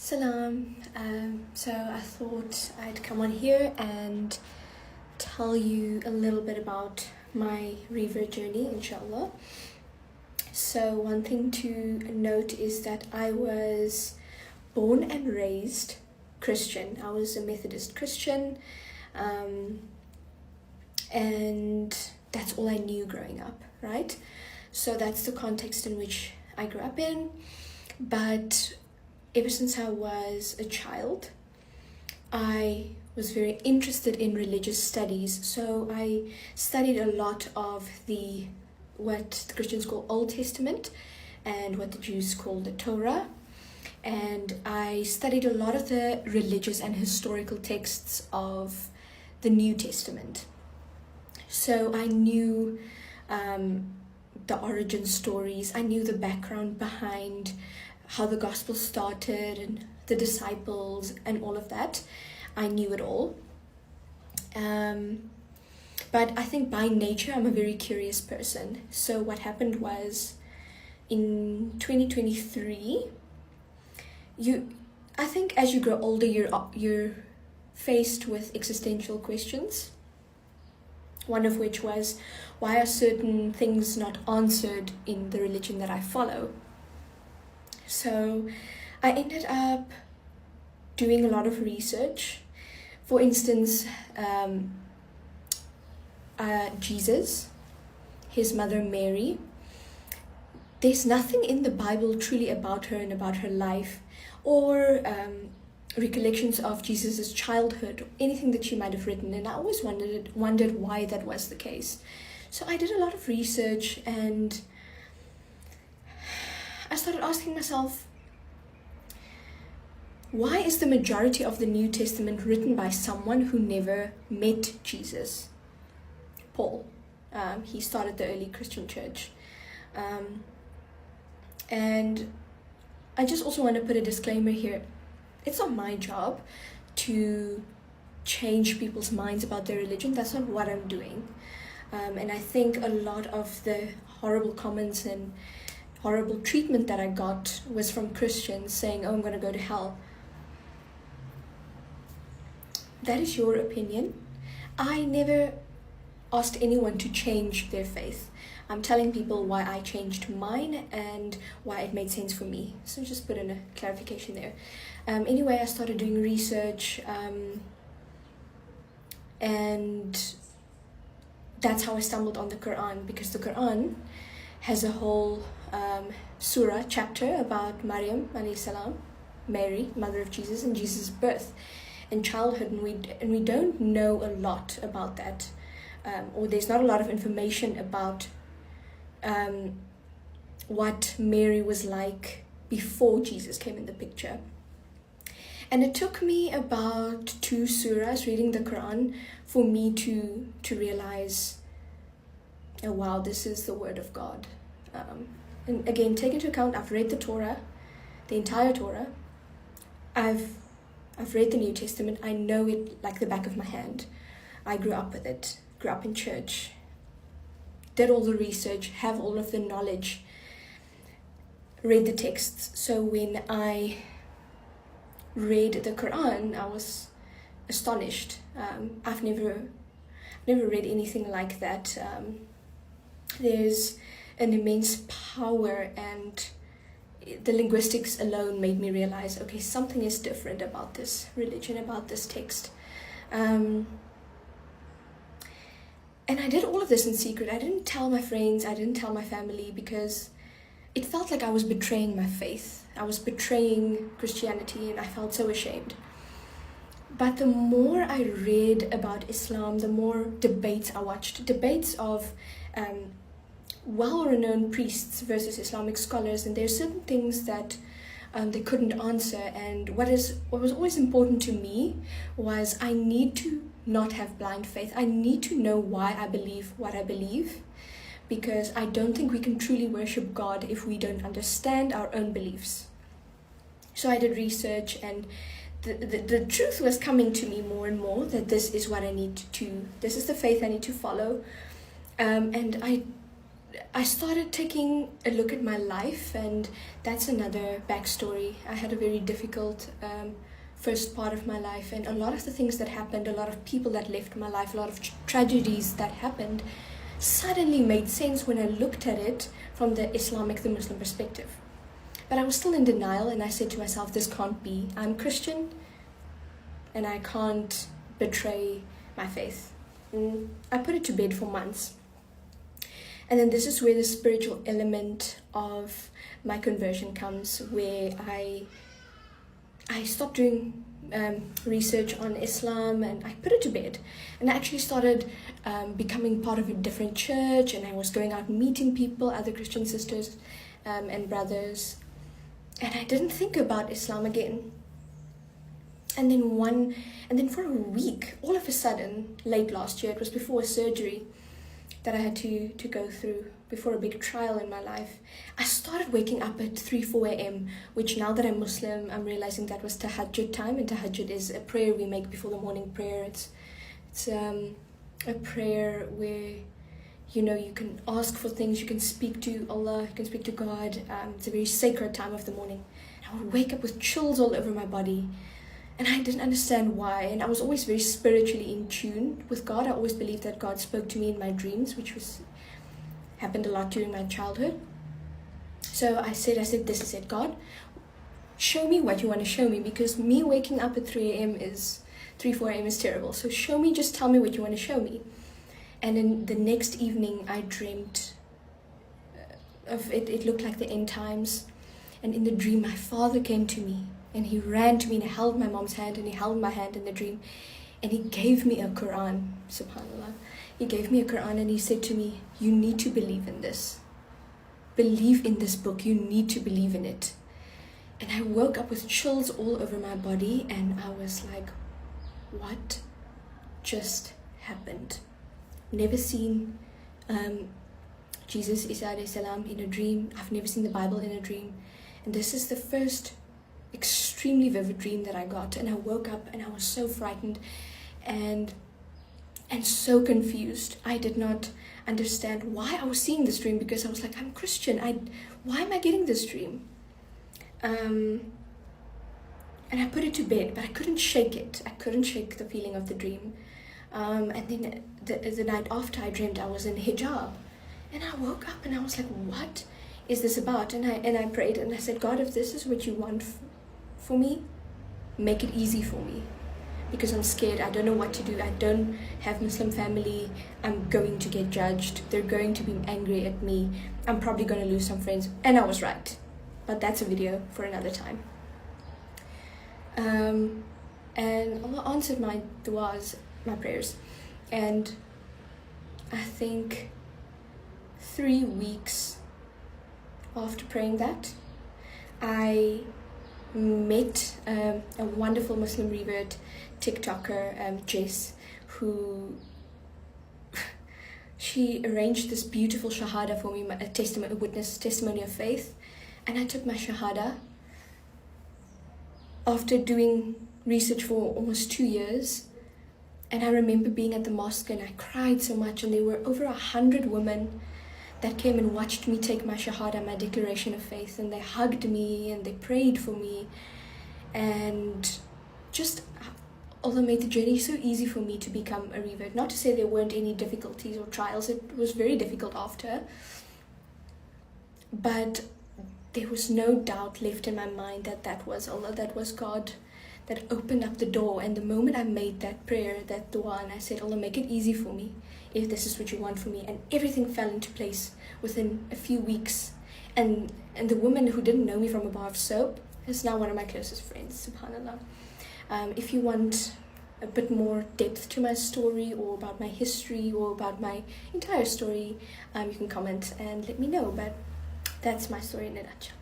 Salam. So I thought I'd come on here and tell you a little bit about my revert journey, inshallah. So one thing to note is that I was born and raised Christian. I was a Methodist Christian, and that's all I knew growing up, right? So that's the context in which I grew up in. But ever since I was a child, I was very interested in religious studies. So I studied a lot of what the Christians call Old Testament and what the Jews call the Torah. And I studied a lot of the religious and historical texts of the New Testament. So I knew the origin stories. I knew the background behind how the gospel started and the disciples and all of that. I knew it all. But I think by nature, I'm a very curious person. So what happened was in 2023, I think as you grow older, you're faced with existential questions. One of which was, why are certain things not answered in the religion that I follow? So I ended up doing a lot of research. For instance, Jesus, his mother Mary. There's nothing in the Bible truly about her and about her life, or recollections of Jesus's childhood, or anything that she might have written. And I always wondered why that was the case. So I did a lot of research, and I started asking myself, why is the majority of the New Testament written by someone who never met Jesus? Paul. He started the early Christian church. And I just also want to put a disclaimer here. It's not my job to change people's minds about their religion. That's not what I'm doing. And I think a lot of the horrible comments and horrible treatment that I got was from Christians saying, oh, I'm going to go to hell. That is your opinion. I never asked anyone to change their faith. I'm telling people why I changed mine and why it made sense for me. So just put in a clarification there. Anyway, I started doing research, and that's how I stumbled on the Qur'an, because the Qur'an has a whole surah chapter about Maryam alayhi salam, Mary, mother of Jesus, and Jesus' birth and childhood, and we don't know a lot about that, or there's not a lot of information about what Mary was like before Jesus came in the picture. And it took me about 2 surahs reading the Quran for me to realize, oh wow, this is the word of God. And again, take into account, I've read the Torah, the entire Torah. I've read the New Testament. I know it like the back of my hand. I grew up with it, grew up in church, did all the research, have all of the knowledge, read the texts. So when I read the Quran, I was astonished. I've never read anything like that. There's an immense power, and the linguistics alone made me realize, okay, something is different about this religion, about this text. And I did all of this in secret. I didn't tell my friends, I didn't tell my family, because it felt like I was betraying my faith. I was betraying Christianity, and I felt so ashamed. But the more I read about Islam, the more debates I watched. Debates of well-renowned priests versus Islamic scholars, and there are certain things that they couldn't answer. And what was always important to me was I need to not have blind faith. I need to know why I believe what I believe, because I don't think we can truly worship God if we don't understand our own beliefs. So I did research, and the truth was coming to me more and more, that this is what I need to, this is the faith I need to follow. And I started taking a look at my life, and that's another backstory. I had a very difficult first part of my life, and a lot of the things that happened, a lot of people that left my life, a lot of tragedies that happened suddenly made sense when I looked at it from the Muslim perspective. But I was still in denial, and I said to myself, this can't be. I'm Christian, and I can't betray my faith. I put it to bed for months. And then this is where the spiritual element of my conversion comes, where I stopped doing research on Islam, and I put it to bed. And I actually started becoming part of a different church, and I was going out and meeting people, other Christian sisters and brothers. And I didn't think about Islam again. And then for a week, all of a sudden, late last year, it was before a surgery that I had to go through, before a big trial in my life, I started waking up at 3-4 a.m., which now that I'm Muslim, I'm realizing that was tahajjud time, and tahajjud is a prayer we make before the morning prayer. It's a prayer where, you can ask for things, you can speak to Allah, you can speak to God. It's a very sacred time of the morning. I would wake up with chills all over my body, and I didn't understand why. And I was always very spiritually in tune with God. I always believed that God spoke to me in my dreams, which happened a lot during my childhood. So I said, this is it, God. Show me what you want to show me, because me waking up at 4 a.m. is terrible. So just tell me what you want to show me. And then the next evening I dreamt of it. It looked like the end times. And in the dream, my father came to me, and he ran to me, and he held my mom's hand, and he held my hand in the dream, and he gave me a Qur'an, subhanAllah. He gave me a Qur'an, and he said to me, you need to believe in this. Believe in this book, you need to believe in it. And I woke up with chills all over my body, and I was like, what just happened? Never seen Jesus, Isa alayhi salam, in a dream. I've never seen the Bible in a dream. And this is the first extremely vivid dream that I got. And I woke up and I was so frightened and so confused. I did not understand why I was seeing this dream, because I was like, I'm Christian. Why am I getting this dream? And I put it to bed, but I couldn't shake it. I couldn't shake the feeling of the dream. And then the night after, I dreamt I was in hijab. And I woke up and I was like, what is this about? And I prayed and I said, God, if this is what you want for me, make it easy for me. Because I'm scared. I don't know what to do. I don't have Muslim family. I'm going to get judged. They're going to be angry at me. I'm probably going to lose some friends. And I was right. But that's a video for another time. And Allah answered my du'as, my prayers. And I think 3 weeks after praying that, I met a wonderful Muslim revert TikToker, Jess, who she arranged this beautiful Shahada for me, a testimony of faith. And I took my Shahada after doing research for almost 2 years. And I remember being at the mosque and I cried so much, and there were over 100 women that came and watched me take my Shahada, my declaration of faith, and they hugged me and they prayed for me. And just Allah made the journey so easy for me to become a revert. Not to say there weren't any difficulties or trials. It was very difficult after. But there was no doubt left in my mind that that was Allah, that was God, that opened up the door. And the moment I made that prayer, that dua, and I said, Allah, make it easy for me if this is what you want for me. And everything fell into place within a few weeks. And the woman who didn't know me from a bar of soap is now one of my closest friends, subhanAllah. If you want a bit more depth to my story, or about my history, or about my entire story, you can comment and let me know. But that's my story in a nutshell.